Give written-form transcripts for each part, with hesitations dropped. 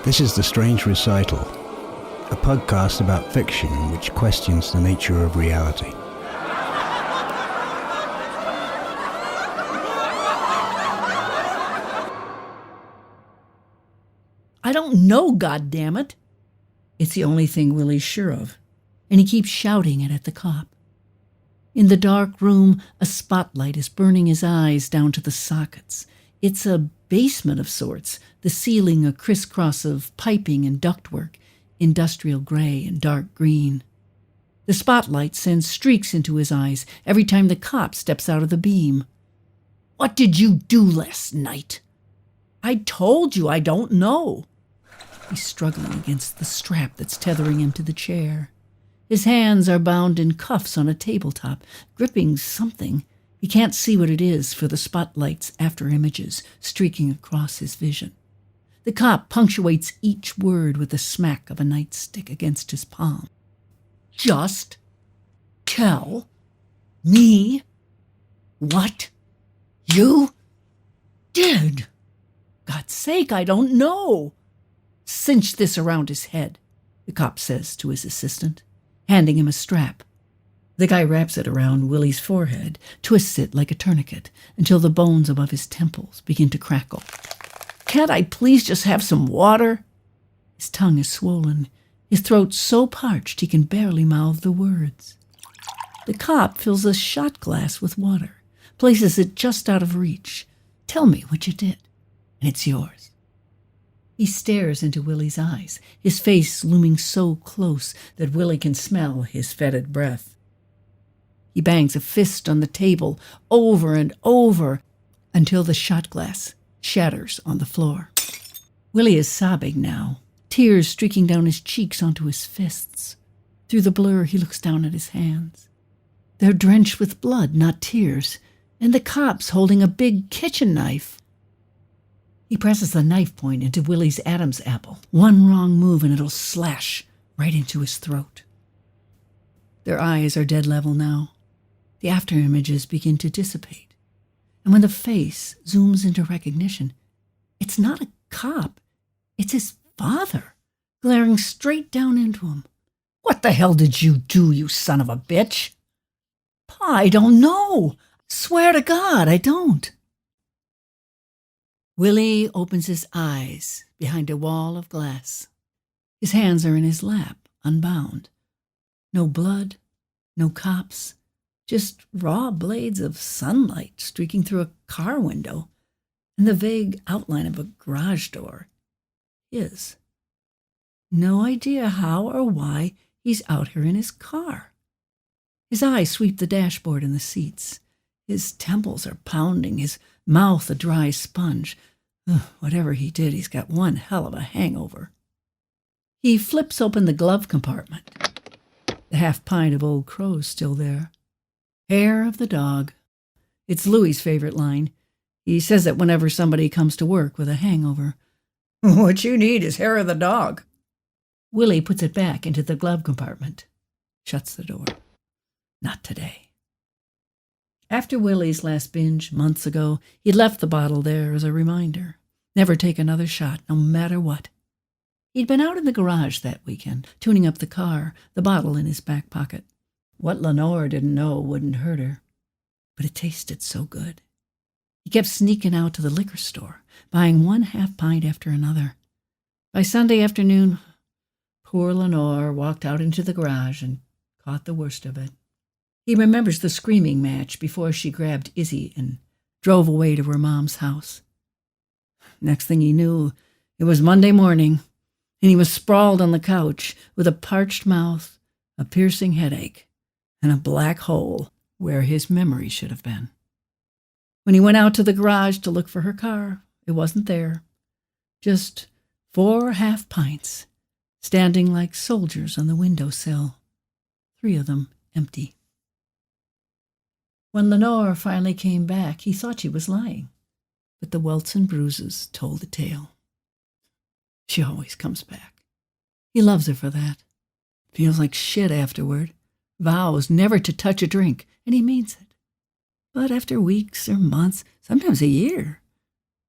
This is The Strange Recital, a podcast about fiction which questions the nature of reality. I don't know, goddammit. It's the only thing Willy's sure of, and he keeps shouting it at the cop. In the dark room, a spotlight is burning his eyes down to the sockets. It's a basement of sorts, the ceiling a crisscross of piping and ductwork, industrial gray and dark green. The spotlight sends streaks into his eyes every time the cop steps out of the beam. "What did you do last night?" "I told you I don't know." He's struggling against the strap that's tethering him to the chair. His hands are bound in cuffs on a tabletop, gripping something. He can't see what it is for the spotlight's after-images streaking across his vision. The cop punctuates each word with the smack of a nightstick against his palm. "Just tell me what you did. God's sake, I don't know." "Cinch this around his head," the cop says to his assistant, handing him a strap. The guy wraps it around Willy's forehead, twists it like a tourniquet until the bones above his temples begin to crackle. "Can't I please just have some water?" His tongue is swollen, his throat so parched he can barely mouth the words. The cop fills a shot glass with water, places it just out of reach. "Tell me what you did, and it's yours." He stares into Willy's eyes, his face looming so close that Willy can smell his fetid breath. He bangs a fist on the table over and over until the shot glass shatters on the floor. Willy is sobbing now, tears streaking down his cheeks onto his fists. Through the blur, he looks down at his hands. They're drenched with blood, not tears, and the cop's holding a big kitchen knife. He presses the knife point into Willy's Adam's apple. One wrong move and it'll slash right into his throat. Their eyes are dead level now. The after-images begin to dissipate. And when the face zooms into recognition, it's not a cop. It's his father, glaring straight down into him. "What the hell did you do, you son of a bitch?" "Pa, I don't know. Swear to God, I don't." Willy opens his eyes behind a wall of glass. His hands are in his lap, unbound. No blood, no cops, just raw blades of sunlight streaking through a car window and the vague outline of a garage door. His. No idea how or why he's out here in his car. His eyes sweep the dashboard and the seats. His temples are pounding, his mouth a dry sponge. Whatever he did, he's got one hell of a hangover. He flips open the glove compartment. The half-pint of Old Crow's still there. Hair of the dog. It's Louie's favorite line. He says it whenever somebody comes to work with a hangover. "What you need is hair of the dog." Willy puts it back into the glove compartment. Shuts the door. Not today. After Willy's last binge, months ago, he'd left the bottle there as a reminder. Never take another shot, no matter what. He'd been out in the garage that weekend, tuning up the car, the bottle in his back pocket. What Lenore didn't know wouldn't hurt her, but it tasted so good. He kept sneaking out to the liquor store, buying one half-pint after another. By Sunday afternoon, poor Lenore walked out into the garage and caught the worst of it. He remembers the screaming match before she grabbed Izzy and drove away to her mom's house. Next thing he knew, it was Monday morning, and he was sprawled on the couch with a parched mouth, a piercing headache, and a black hole where his memory should have been. When he went out to the garage to look for her car, it wasn't there. Just 4 half-pints, standing like soldiers on the windowsill, 3 of them empty. When Lenore finally came back, he thought she was lying, but the welts and bruises told the tale. She always comes back. He loves her for that. Feels like shit afterward. Vows never to touch a drink, and he means it. But after weeks or months, sometimes a year,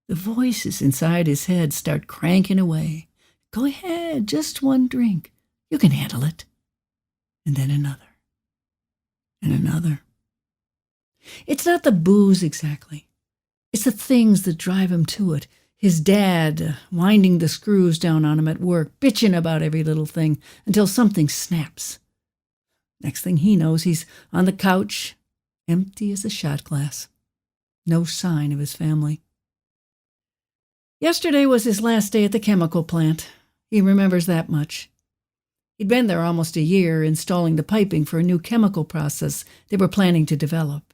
the voices inside his head start cranking away, Go ahead, just one drink. You can handle it. And then another. And another. It's not the booze exactly. It's the things that drive him to it. His dad winding the screws down on him at work, bitching about every little thing until something snaps. Next thing he knows, he's on the couch, empty as a shot glass. No sign of his family. Yesterday was his last day at the chemical plant. He remembers that much. He'd been there almost a year, installing the piping for a new chemical process they were planning to develop.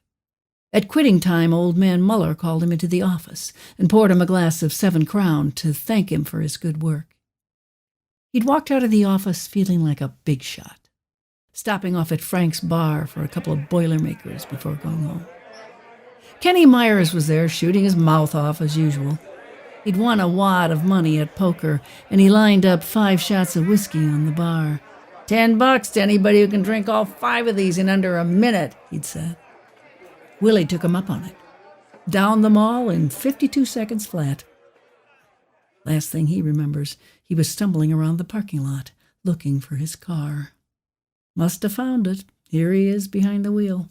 At quitting time, old man Muller called him into the office and poured him a glass of 7 Crown to thank him for his good work. He'd walked out of the office feeling like a big shot, stopping off at Frank's bar for a couple of Boilermakers before going home. Kenny Myers was there, shooting his mouth off as usual. He'd won a wad of money at poker, and he lined up 5 shots of whiskey on the bar. $10 to anybody who can drink all 5 of these in under a minute, he'd said. Willy took him up on it. Down them all in 52 seconds flat. Last thing he remembers, he was stumbling around the parking lot, looking for his car. Must have found it. Here he is behind the wheel.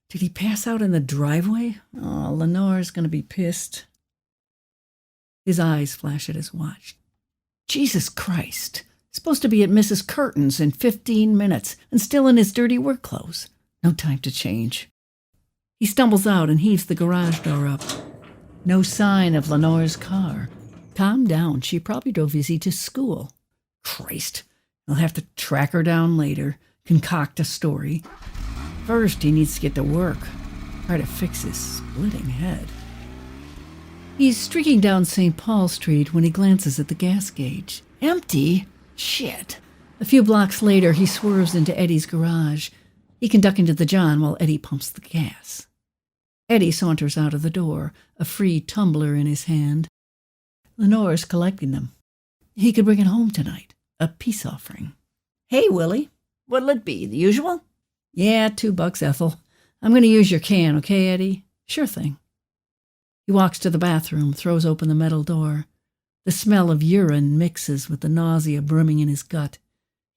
Did he pass out in the driveway? Oh, Lenore's going to be pissed. His eyes flash at his watch. Jesus Christ. Supposed to be at Mrs. Curtin's in 15 minutes and still in his dirty work clothes. No time to change. He stumbles out and heaves the garage door up. No sign of Lenore's car. Calm down. She probably drove Izzy to school. Christ. He'll have to track her down later, concoct a story. First, he needs to get to work. Try to fix his splitting head. He's streaking down St. Paul Street when he glances at the gas gauge. Empty? Shit. A few blocks later, he swerves into Eddie's garage. He can duck into the John while Eddie pumps the gas. Eddie saunters out of the door, a free tumbler in his hand. Lenore's collecting them. He could bring it home tonight, a peace offering. Hey, Willy, what'll it be, the usual? Yeah, $2, Ethel. I'm going to use your can, okay, Eddie? Sure thing. He walks to the bathroom, throws open the metal door. The smell of urine mixes with the nausea brimming in his gut.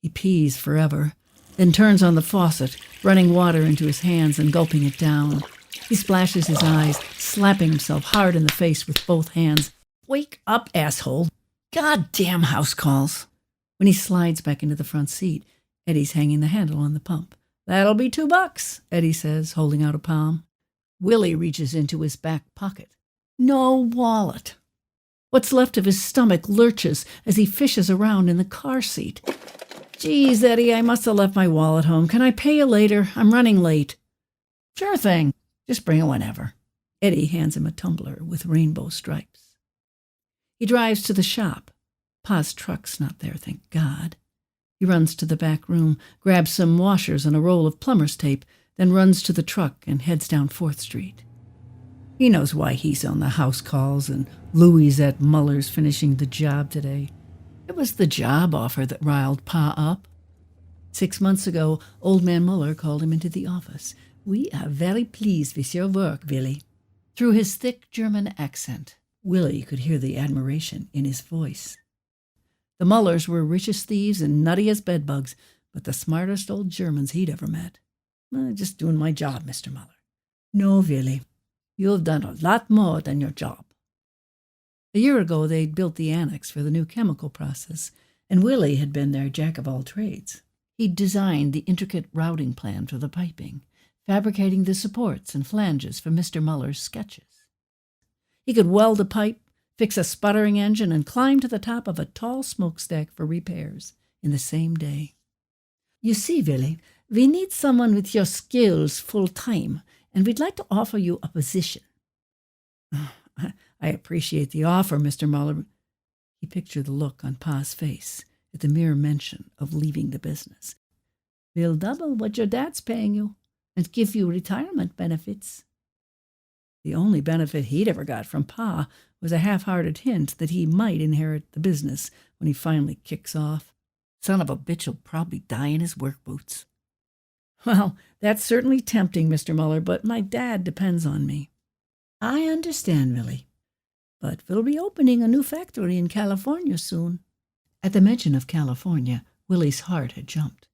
He pees forever, then turns on the faucet, running water into his hands and gulping it down. He splashes his eyes, slapping himself hard in the face with both hands. Wake up, asshole. Goddamn house calls. When he slides back into the front seat, Eddie's hanging the handle on the pump. That'll be $2, Eddie says, holding out a palm. Willy reaches into his back pocket. No wallet. What's left of his stomach lurches as he fishes around in the car seat. Geez, Eddie, I must have left my wallet home. Can I pay you later? I'm running late. Sure thing. Just bring it whenever. Eddie hands him a tumbler with rainbow stripes. He drives to the shop. Pa's truck's not there, thank God. He runs to the back room, grabs some washers and a roll of plumber's tape, then runs to the truck and heads down 4th Street. He knows why he's on the house calls and Louie's at Muller's finishing the job today. It was the job offer that riled Pa up. 6 months ago, old man Muller called him into the office. We are very pleased with your work, Willy. Through his thick German accent, Willy could hear the admiration in his voice. The Mullers were rich as thieves and nutty as bedbugs, but the smartest old Germans he'd ever met. Just doing my job, Mr. Muller. No, Willy, you've done a lot more than your job. A year ago, they'd built the annex for the new chemical process, and Willy had been their jack-of-all-trades. He'd designed the intricate routing plan for the piping, fabricating the supports and flanges for Mr. Muller's sketches. He could weld a pipe, fix a sputtering engine, and climb to the top of a tall smokestack for repairs in the same day. You see, Willy, we need someone with your skills full-time, and we'd like to offer you a position. I appreciate the offer, Mr. Muller. He pictured the look on Pa's face at the mere mention of leaving the business. We'll double what your dad's paying you and give you retirement benefits. The only benefit he'd ever got from Pa was a half-hearted hint that he might inherit the business when he finally kicks off. Son of a bitch will probably die in his work boots. Well, that's certainly tempting, Mr. Muller, but my dad depends on me. I understand, Willy, but we'll be opening a new factory in California soon. At the mention of California, Willy's heart had jumped.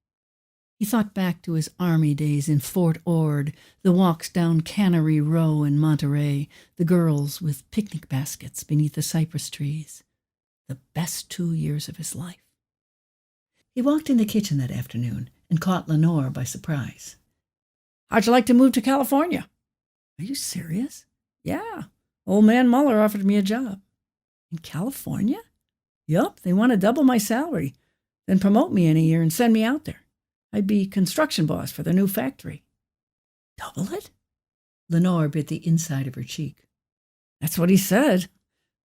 He thought back to his army days in Fort Ord, the walks down Cannery Row in Monterey, the girls with picnic baskets beneath the cypress trees. The best 2 years of his life. He walked in the kitchen that afternoon and caught Lenore by surprise. "How'd you like to move to California?" "Are you serious?" "Yeah. Old man Muller offered me a job." "In California?" "Yup. They want to double my salary, then promote me in a year and send me out there. I'd be construction boss for their new factory." "Double it?" Lenore bit the inside of her cheek. "That's what he said.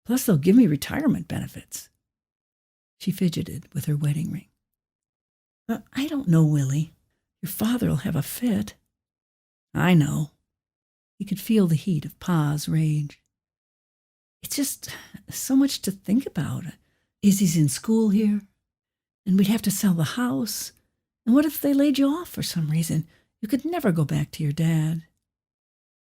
Plus they'll give me retirement benefits." She fidgeted with her wedding ring. "I don't know, Willy. Your father'll have a fit." "I know." He could feel the heat of Pa's rage. "It's just so much to think about. Izzy's in school here, and we'd have to sell the house. And what if they laid you off for some reason? You could never go back to your dad."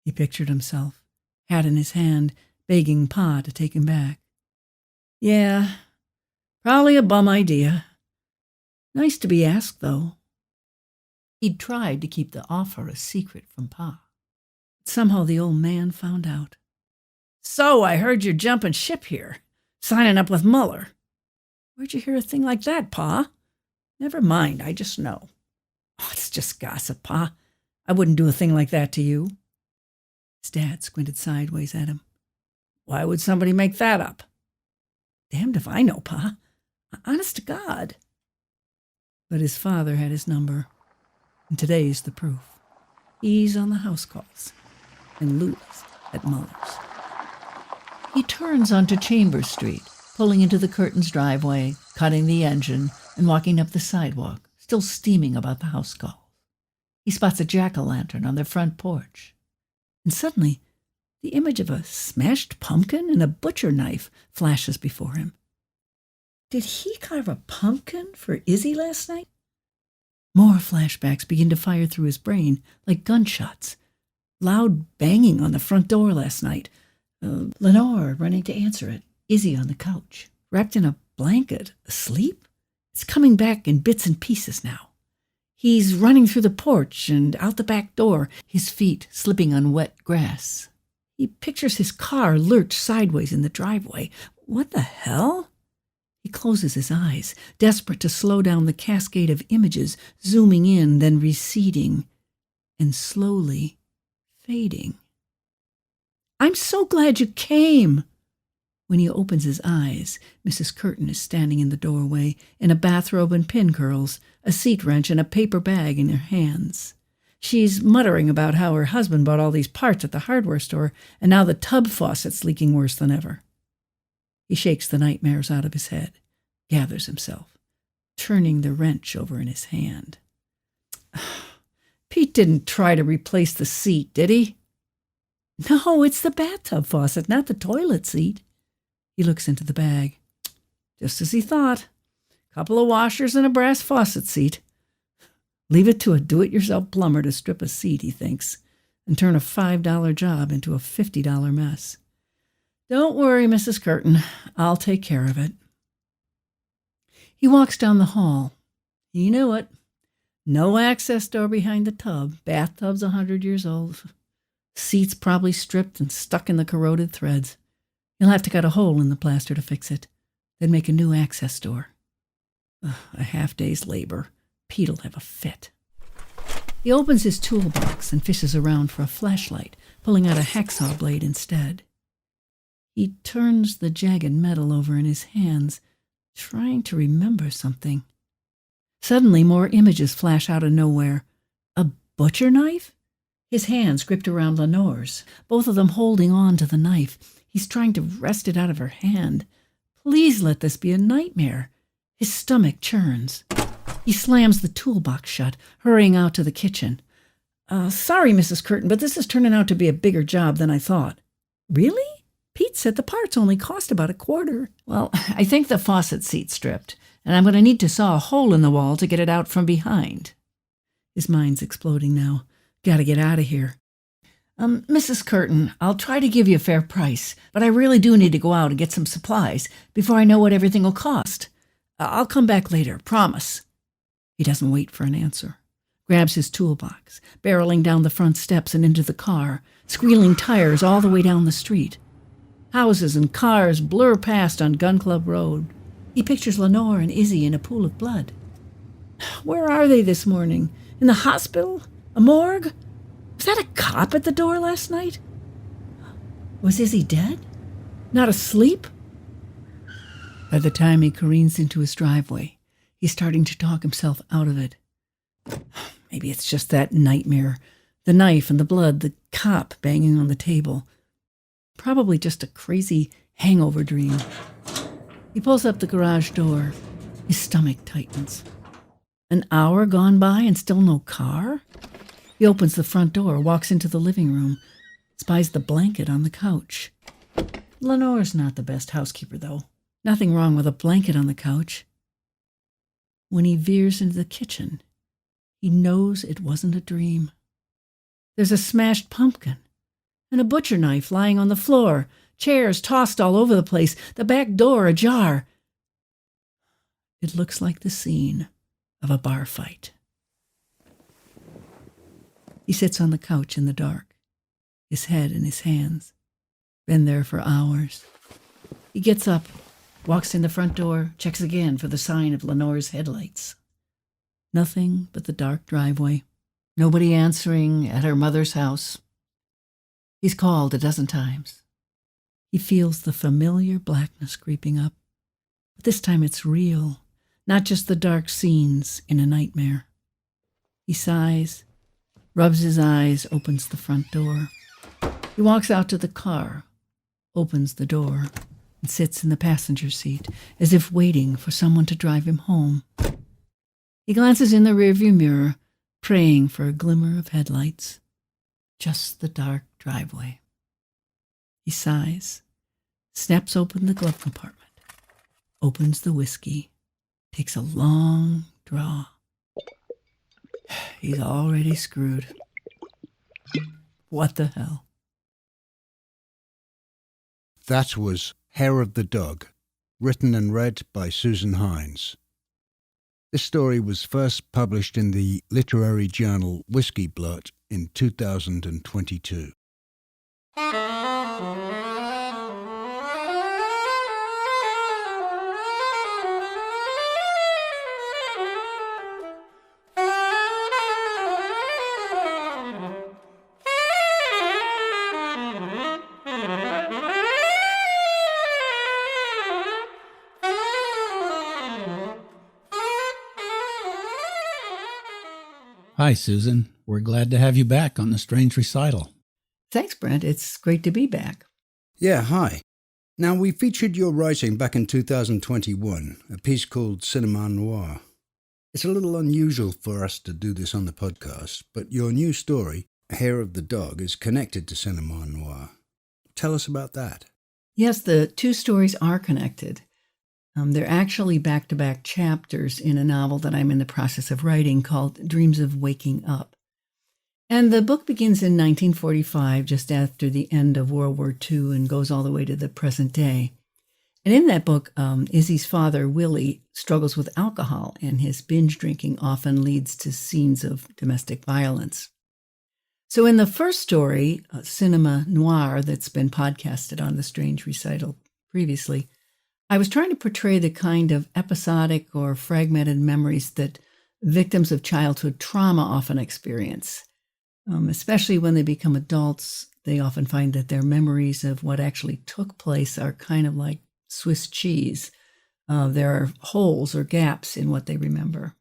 He pictured himself, hat in his hand, begging Pa to take him back. "Yeah, probably a bum idea. Nice to be asked, though." He'd tried to keep the offer a secret from Pa. But somehow the old man found out. "So I heard you're jumping ship here, signing up with Muller." "Where'd you hear a thing like that, Pa?" "Never mind, I just know." "Oh, it's just gossip, Pa. I wouldn't do a thing like that to you." His dad squinted sideways at him. "Why would somebody make that up?" "Damned if I know, Pa. Honest to God." But his father had his number, and today's the proof. He's on the house calls, and Lou's at Muller's. He turns onto Chambers Street, pulling into the Curtins' driveway, cutting the engine, and walking up the sidewalk, still steaming about the house calls. He spots a jack-o'-lantern on their front porch. And suddenly, the image of a smashed pumpkin and a butcher knife flashes before him. Did he carve a pumpkin for Izzy last night? More flashbacks begin to fire through his brain like gunshots. Loud banging on the front door last night. Lenore running to answer it. Izzy on the couch, wrapped in a blanket, asleep? It's coming back in bits and pieces now. He's running through the porch and out the back door, his feet slipping on wet grass. He pictures his car lurch sideways in the driveway. What the hell? He closes his eyes, desperate to slow down the cascade of images, zooming in, then receding, and slowly fading. "I'm so glad you came." When he opens his eyes, Mrs. Curtin is standing in the doorway, in a bathrobe and pin curls, a seat wrench and a paper bag in her hands. She's muttering about how her husband bought all these parts at the hardware store, and now the tub faucet's leaking worse than ever. He shakes the nightmares out of his head, gathers himself, turning the wrench over in his hand. Pete didn't try to replace the seat, did he? No, it's the bathtub faucet, not the toilet seat. He looks into the bag. Just as he thought. Couple of washers and a brass faucet seat. Leave it to a do-it-yourself plumber to strip a seat, he thinks, and turn a $5 job into a $50 mess. Don't worry, Mrs. Curtin. I'll take care of it. He walks down the hall. He knew it. No access door behind the tub. Bathtub's 100 years old. Seats probably stripped and stuck in the corroded threads. He'll have to cut a hole in the plaster to fix it, then make a new access door. A half-day's labor. Pete'll have a fit. He opens his toolbox and fishes around for a flashlight, pulling out a hacksaw blade instead. He turns the jagged metal over in his hands, trying to remember something. Suddenly, more images flash out of nowhere. A butcher knife? His hands gripped around Lenore's, both of them holding on to the knife. He's trying to wrest it out of her hand. Please let this be a nightmare. His stomach churns. He slams the toolbox shut, hurrying out to the kitchen. Sorry, Mrs. Curtin, but this is turning out to be a bigger job than I thought. Really? Pete said the parts only cost about $25. Well, I think the faucet seat's stripped, and I'm going to need to saw a hole in the wall to get it out from behind. His mind's exploding now. Gotta get out of here. Mrs. Curtin, I'll try to give you a fair price, but I really do need to go out and get some supplies before I know what everything will cost. I'll come back later, promise. He doesn't wait for an answer. Grabs his toolbox, barreling down the front steps and into the car, squealing tires all the way down the street. Houses and cars blur past on Gun Club Road. He pictures Lenore and Izzy in a pool of blood. Where are they this morning? In the hospital? A morgue? Was that a cop at the door last night? Was Izzy dead? Not asleep? By the time he careens into his driveway, he's starting to talk himself out of it. Maybe it's just that nightmare. The knife and the blood, the cop banging on the table. Probably just a crazy hangover dream. He pulls up the garage door. His stomach tightens. An hour gone by and still no car? He opens the front door, walks into the living room, spies the blanket on the couch. Lenore's not the best housekeeper, though. Nothing wrong with a blanket on the couch. When he veers into the kitchen, he knows it wasn't a dream. There's a smashed pumpkin and a butcher knife lying on the floor, chairs tossed all over the place, the back door ajar. It looks like the scene of a bar fight. He sits on the couch in the dark, his head in his hands. Been there for hours. He gets up, walks in the front door, checks again for the sign of Lenore's headlights. Nothing but the dark driveway. Nobody answering at her mother's house. He's called a dozen times. He feels the familiar blackness creeping up. But this time it's real, not just the dark scenes in a nightmare. He sighs, rubs his eyes, opens the front door. He walks out to the car, opens the door, and sits in the passenger seat, as if waiting for someone to drive him home. He glances in the rearview mirror, praying for a glimmer of headlights. Just the dark driveway. He sighs, snaps open the glove compartment, opens the whiskey, takes a long draw. He's already screwed. What the hell? That was Hair of the Dog, written and read by Susan Hynds. This story was first published in the literary journal Whiskey Blurt in 2022. Hi, Susan. We're glad to have you back on The Strange Recital. Thanks, Brent. It's great to be back. Yeah, hi. Now, we featured your writing back in 2021, a piece called Cinema Noir. It's a little unusual for us to do this on the podcast, but your new story, Hair of the Dog, is connected to Cinema Noir. Tell us about that. Yes, the two stories are connected. They're actually back-to-back chapters in a novel that I'm in the process of writing called Dreams of Waking Up. And the book begins in 1945, just after the end of World War II, and goes all the way to the present day. And in that book, Izzy's father, Willy, struggles with alcohol, and his binge drinking often leads to scenes of domestic violence. So in the first story, Cinema Noir, that's been podcasted on The Strange Recital previously, I was trying to portray the kind of episodic or fragmented memories that victims of childhood trauma often experience. Especially when they become adults, they often find that their memories of what actually took place are kind of like Swiss cheese. There are holes or gaps in what they remember.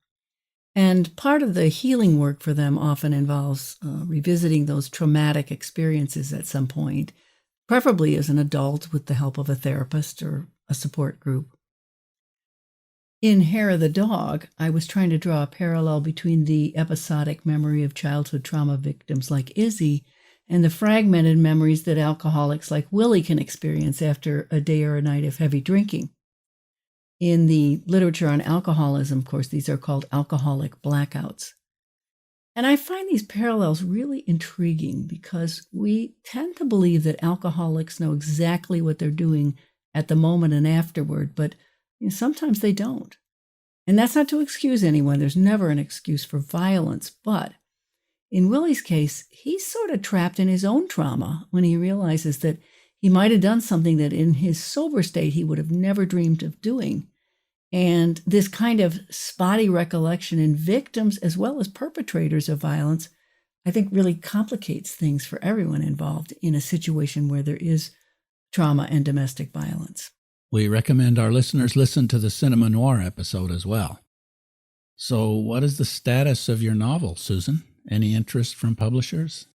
And part of the healing work for them often involves revisiting those traumatic experiences at some point, preferably as an adult with the help of a therapist or a support group. In Hair of the Dog, I was trying to draw a parallel between the episodic memory of childhood trauma victims like Izzy and the fragmented memories that alcoholics like Willy can experience after a day or a night of heavy drinking. In the literature on alcoholism, of course, these are called alcoholic blackouts. And I find these parallels really intriguing because we tend to believe that alcoholics know exactly what they're doing at the moment and afterward, but sometimes they don't. And that's not to excuse anyone. There's never an excuse for violence. But in Willy's case, he's sort of trapped in his own trauma when he realizes that he might have done something that in his sober state he would have never dreamed of doing. And this kind of spotty recollection in victims as well as perpetrators of violence, I think, really complicates things for everyone involved in a situation where there is trauma and domestic violence. We recommend our listeners listen to the Cinema Noir episode as well. So what is the status of your novel, Susan? Any interest from publishers?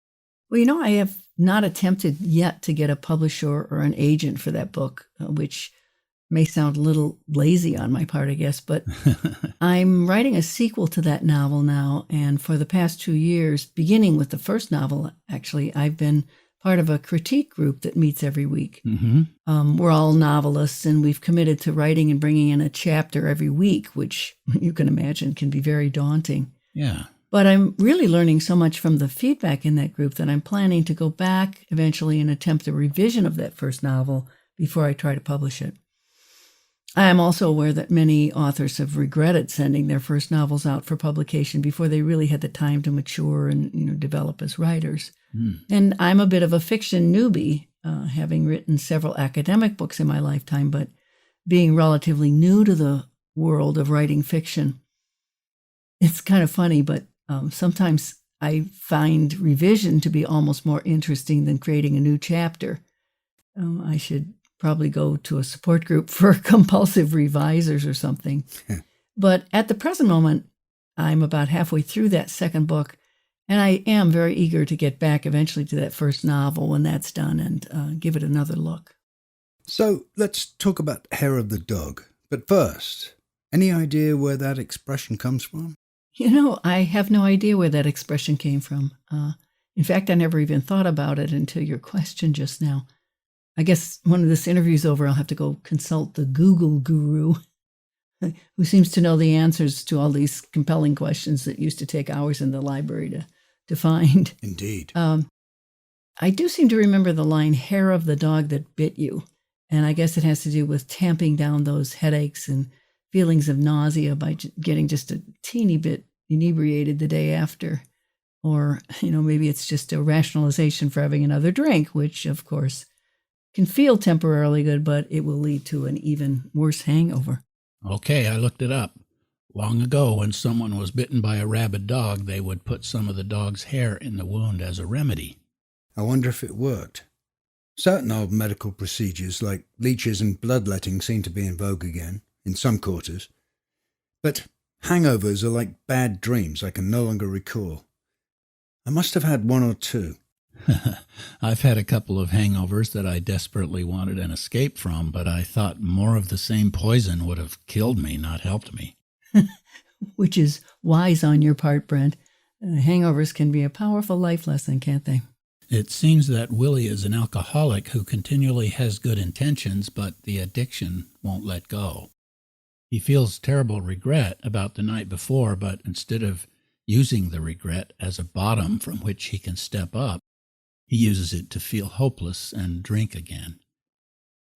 Well, I have not attempted yet to get a publisher or an agent for that book, which may sound a little lazy on my part, I guess, but I'm writing a sequel to that novel now. And for the past 2 years, beginning with the first novel, actually, I've been part of a critique group that meets every week. Mm-hmm. We're all novelists, and we've committed to writing and bringing in a chapter every week, which you can imagine can be very daunting. Yeah. But I'm really learning so much from the feedback in that group that I'm planning to go back eventually and attempt a revision of that first novel before I try to publish it. I am also aware that many authors have regretted sending their first novels out for publication before they really had the time to mature and develop as writers. And I'm a bit of a fiction newbie, having written several academic books in my lifetime, but being relatively new to the world of writing fiction. It's kind of funny, but sometimes I find revision to be almost more interesting than creating a new chapter. I should probably go to a support group for compulsive revisers or something. But at the present moment, I'm about halfway through that second book, and I am very eager to get back eventually to that first novel when that's done and give it another look. So let's talk about Hair of the Dog. But first, any idea where that expression comes from? I have no idea where that expression came from. In fact, I never even thought about it until your question just now. I guess when this interview's over, I'll have to go consult the Google guru who seems to know the answers to all these compelling questions that used to take hours in the library to find. Indeed. I do seem to remember the line, hair of the dog that bit you. And I guess it has to do with tamping down those headaches and feelings of nausea by getting just a teeny bit inebriated the day after. Or, maybe it's just a rationalization for having another drink, which, of course, can feel temporarily good, but it will lead to an even worse hangover. Okay, I looked it up. Long ago, when someone was bitten by a rabid dog, they would put some of the dog's hair in the wound as a remedy. I wonder if it worked. Certain old medical procedures like leeches and bloodletting seem to be in vogue again, in some quarters. But hangovers are like bad dreams I can no longer recall. I must have had one or two. I've had a couple of hangovers that I desperately wanted an escape from, but I thought more of the same poison would have killed me, not helped me. Which is wise on your part, Brent. Hangovers can be a powerful life lesson, can't they? It seems that Willy is an alcoholic who continually has good intentions, but the addiction won't let go. He feels terrible regret about the night before, but instead of using the regret as a bottom from which he can step up, he uses it to feel hopeless and drink again.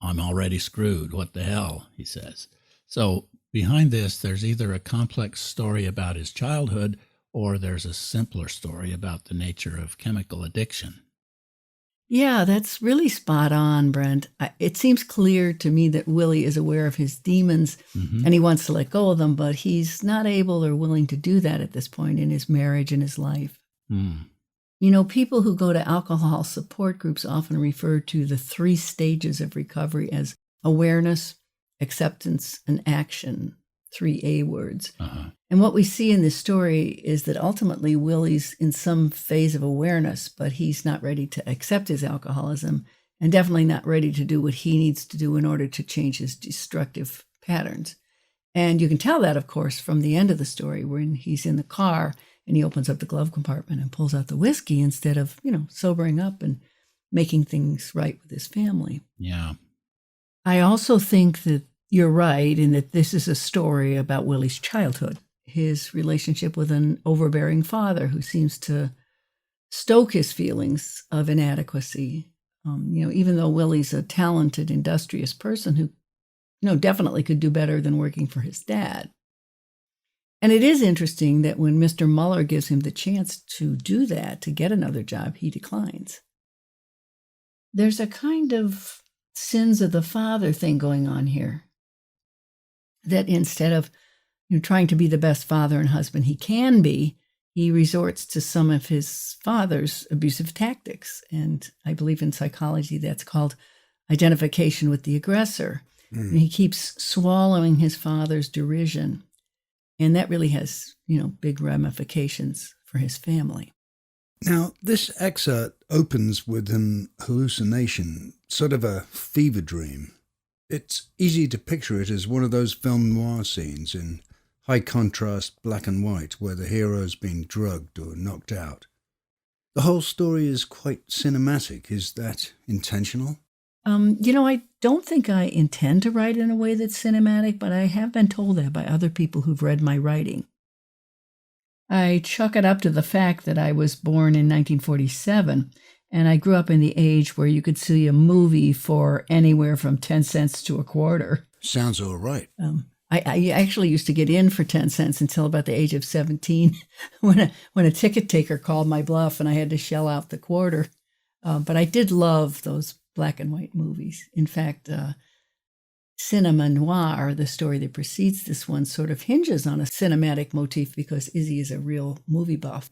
I'm already screwed. What the hell, he says. So behind this, there's either a complex story about his childhood or there's a simpler story about the nature of chemical addiction. Yeah, that's really spot on, Brent. It seems clear to me that Willy is aware of his demons and he wants to let go of them, but he's not able or willing to do that at this point in his marriage and his life. People who go to alcohol support groups often refer to the 3 stages of recovery as awareness, acceptance, and action, 3 A words. And what we see in this story is that ultimately Willy's in some phase of awareness, but he's not ready to accept his alcoholism and definitely not ready to do what he needs to do in order to change his destructive patterns. And you can tell that, of course, from the end of the story when he's in the car and he opens up the glove compartment and pulls out the whiskey instead of, sobering up and making things right with his family. Yeah. I also think that you're right in that this is a story about Willy's childhood, his relationship with an overbearing father who seems to stoke his feelings of inadequacy. Even though Willy's a talented, industrious person who, definitely could do better than working for his dad. And it is interesting that when Mr. Muller gives him the chance to do that, to get another job, he declines. There's a kind of sins of the father thing going on here. That instead of trying to be the best father and husband he can be, he resorts to some of his father's abusive tactics. And I believe in psychology that's called identification with the aggressor. And he keeps swallowing his father's derision. And that really has, big ramifications for his family. Now, this excerpt opens with an hallucination, sort of a fever dream. It's easy to picture it as one of those film noir scenes in high contrast black and white where the hero's been drugged or knocked out. The whole story is quite cinematic. Is that intentional? I don't think I intend to write in a way that's cinematic, but I have been told that by other people who've read my writing. I chalk it up to the fact that I was born in 1947, and I grew up in the age where you could see a movie for anywhere from 10 cents to a quarter. Sounds all right. I actually used to get in for 10 cents until about the age of 17 when a ticket taker called my bluff and I had to shell out the quarter. But I did love those black and white movies. In fact, Cinema Noir, the story that precedes this one, sort of hinges on a cinematic motif because Izzy is a real movie buff.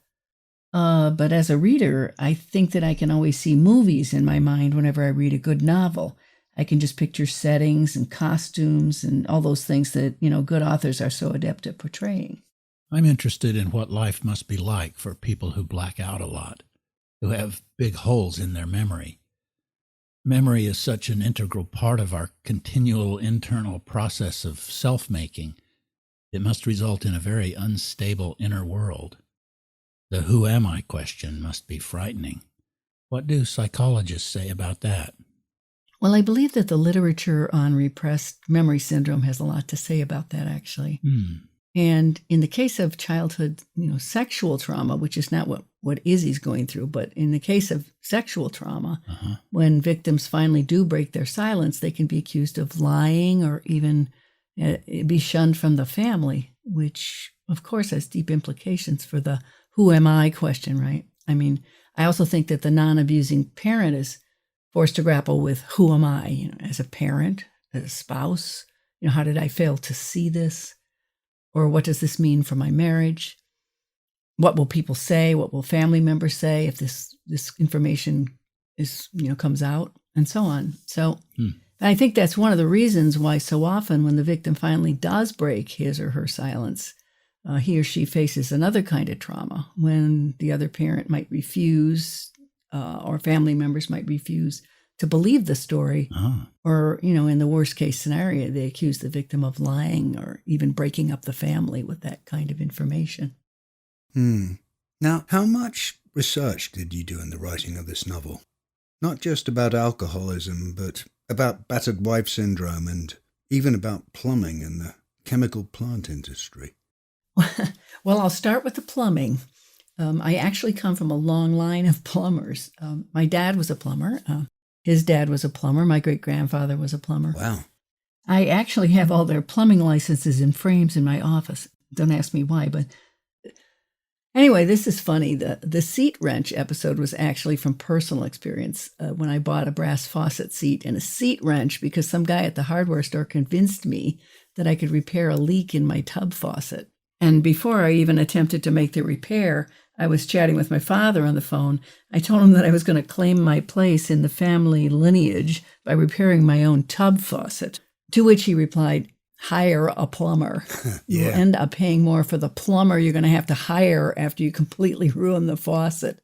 But as a reader, I think that I can always see movies in my mind whenever I read a good novel. I can just picture settings and costumes and all those things that, good authors are so adept at portraying. I'm interested in what life must be like for people who black out a lot, who have big holes in their memory. Memory is such an integral part of our continual internal process of self-making. It must result in a very unstable inner world. The who am I question must be frightening. What do psychologists say about that? Well, I believe that the literature on repressed memory syndrome has a lot to say about that, actually. And in the case of childhood, sexual trauma, which is not what Izzy's going through, but in the case of sexual trauma, when victims finally do break their silence, they can be accused of lying or even be shunned from the family, which, of course, has deep implications for the who am I question, right? I mean, I also think that the non-abusing parent is forced to grapple with who am I, as a parent, as a spouse, how did I fail to see this? Or what does this mean for my marriage? What will people say? What will family members say if this information is, comes out, and so on. So I think that's one of the reasons why so often when the victim finally does break his or her silence, he or she faces another kind of trauma when the other parent might refuse or family members might refuse to believe the story, or, in the worst case scenario, they accuse the victim of lying or even breaking up the family with that kind of information. Now, how much research did you do in the writing of this novel? Not just about alcoholism, but about battered wife syndrome and even about plumbing and the chemical plant industry. Well, I'll start with the plumbing. I actually come from a long line of plumbers. My dad was a plumber. His dad was a plumber. My great-grandfather was a plumber. Wow. I actually have all their plumbing licenses in frames in my office. Don't ask me why, but anyway, this is funny. The seat wrench episode was actually from personal experience when I bought a brass faucet seat and a seat wrench because some guy at the hardware store convinced me that I could repair a leak in my tub faucet. And before I even attempted to make the repair, I was chatting with my father on the phone. I told him that I was going to claim my place in the family lineage by repairing my own tub faucet, to which he replied, hire a plumber. You'll end up paying more for the plumber you're going to have to hire after you completely ruin the faucet.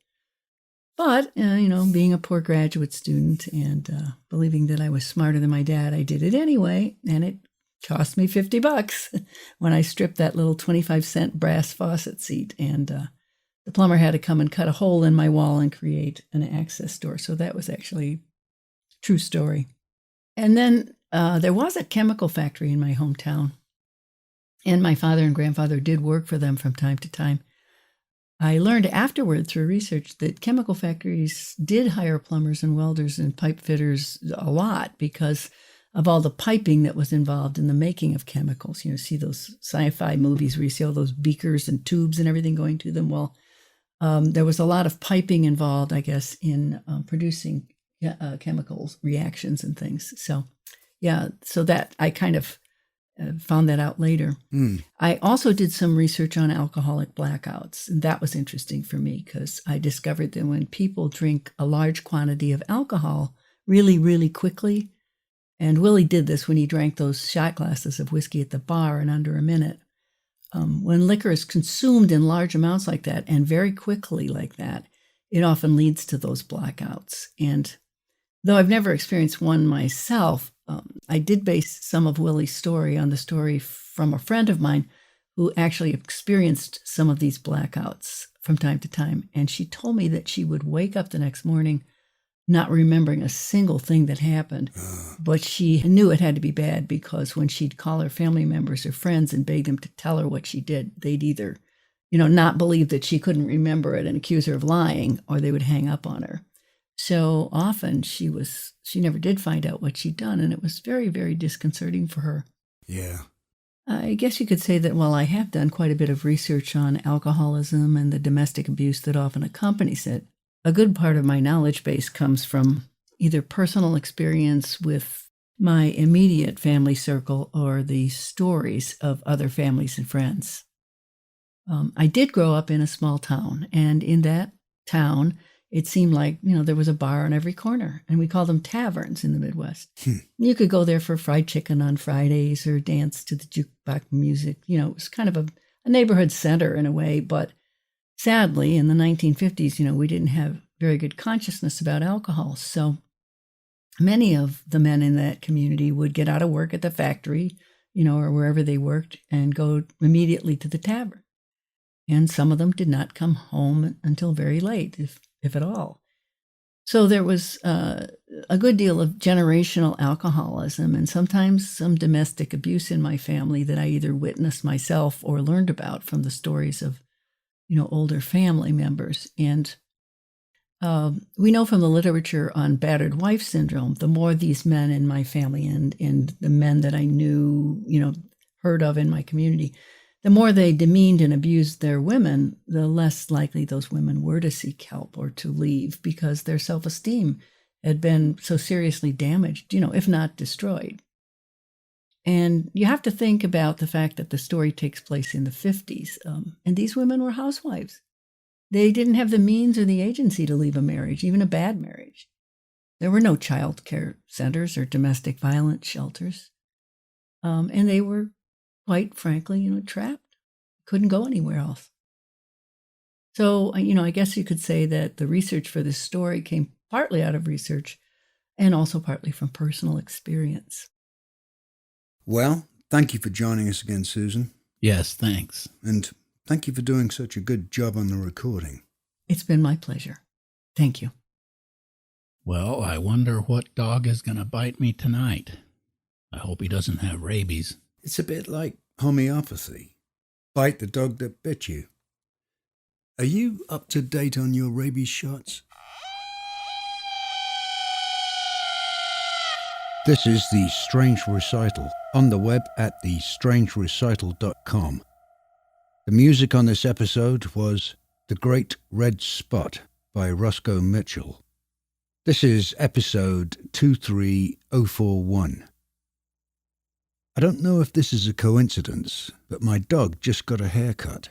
But, being a poor graduate student and believing that I was smarter than my dad, I did it anyway, and it cost me $50 when I stripped that little 25-cent brass faucet seat, and the plumber had to come and cut a hole in my wall and create an access door. So that was actually a true story. And then there was a chemical factory in my hometown, and my father and grandfather did work for them from time to time. I learned afterward through research that chemical factories did hire plumbers and welders and pipe fitters a lot because of all the piping that was involved in the making of chemicals. You know, see those sci-fi movies where you see all those beakers and tubes and everything going to them. Well, there was a lot of piping involved, I guess, in producing chemicals, reactions and things. So, yeah, so that I kind of found that out later. I also did some research on alcoholic blackouts, and that was interesting for me because I discovered that when people drink a large quantity of alcohol really, really quickly, and Willie did this when he drank those shot glasses of whiskey at the bar in under a minute. When liquor is consumed in large amounts like that and very quickly like that, it often leads to those blackouts. And though I've never experienced one myself, I did base some of Willie's story on the story from a friend of mine who actually experienced some of these blackouts from time to time. And she told me that she would wake up the next morning not remembering a single thing that happened, but she knew it had to be bad because when she'd call her family members or friends and beg them to tell her what she did, they'd either, not believe that she couldn't remember it and accuse her of lying, or they would hang up on her. So often she never did find out what she'd done, and it was very, very disconcerting for her. Yeah. I guess you could say that while I have done quite a bit of research on alcoholism and the domestic abuse that often accompanies it, a good part of my knowledge base comes from either personal experience with my immediate family circle or the stories of other families and friends. I did grow up in a small town, and in that town, it seemed like, there was a bar on every corner, and we called them taverns in the Midwest. You could go there for fried chicken on Fridays or dance to the jukebox music. It was kind of a neighborhood center in a way, but sadly, in the 1950s, we didn't have very good consciousness about alcohol. So many of the men in that community would get out of work at the factory, or wherever they worked and go immediately to the tavern. And some of them did not come home until very late, if at all. So there was a good deal of generational alcoholism and sometimes some domestic abuse in my family that I either witnessed myself or learned about from the stories of older family members. And we know from the literature on battered wife syndrome, the more these men in my family and the men that I knew, heard of in my community, the more they demeaned and abused their women, the less likely those women were to seek help or to leave because their self-esteem had been so seriously damaged, if not destroyed. And you have to think about the fact that the story takes place in the 50s, and these women were housewives. They didn't have the means or the agency to leave a marriage, even a bad marriage. There were no child care centers or domestic violence shelters, and they were, quite frankly, trapped. Couldn't go anywhere else. So, I guess you could say that the research for this story came partly out of research and also partly from personal experience. Well, thank you for joining us again, Susan. Yes, thanks. And thank you for doing such a good job on the recording. It's been my pleasure. Thank you. Well, I wonder what dog is going to bite me tonight. I hope he doesn't have rabies. It's a bit like homeopathy. Bite the dog that bit you. Are you up to date on your rabies shots? This is The Strange Recital, on the web at thestrangerecital.com. The music on this episode was The Great Red Spot by Roscoe Mitchell. This is episode 23041. I don't know if this is a coincidence, but my dog just got a haircut.